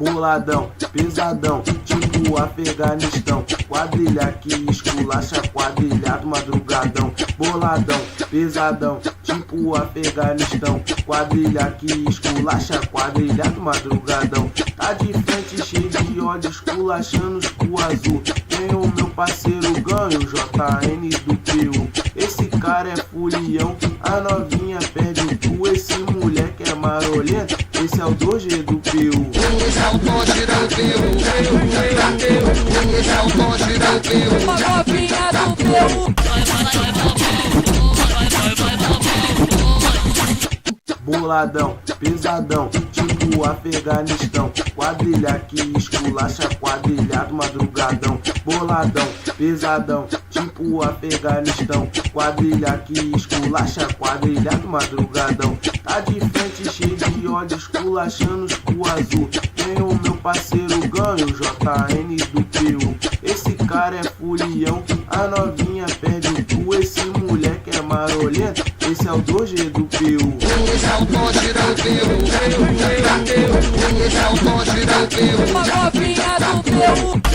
Boladão, pesadão, tipo Afeganistão. Quadrilha que esculacha, quadrilhado madrugadão. Boladão, pesadão, tipo Afeganistão. Quadrilha que esculacha, quadrilhado madrugadão. Tá de frente cheio de olhos, esculachando os cu azul. Tem o meu parceiro ganho, JN do PU. Esse cara é folião, a novinha perde o cu. Esse moleque é marolento, esse é o 2G do PU. Esse é o Doge do PU. Esse é o Doge do PU. Uma novinha do PU. Boladão, pesadão, tipo Afeganistão. Quadrilha que esculacha, quadrilhado madrugadão. Boladão, pesadão, tipo Afeganistão. Quadrilha que esculacha, quadrilhado madrugadão. Tá de frente cheio de olhos, esculachando os cu azul. Tem o meu parceiro ganho, JN do PU. Esse cara é folião, a novinha perde o cu. Esse moleque é marolento, esse é o 2G do PU. Esse é o Doge do PU. Esse é o Doge do PU. Uma novinha do PU.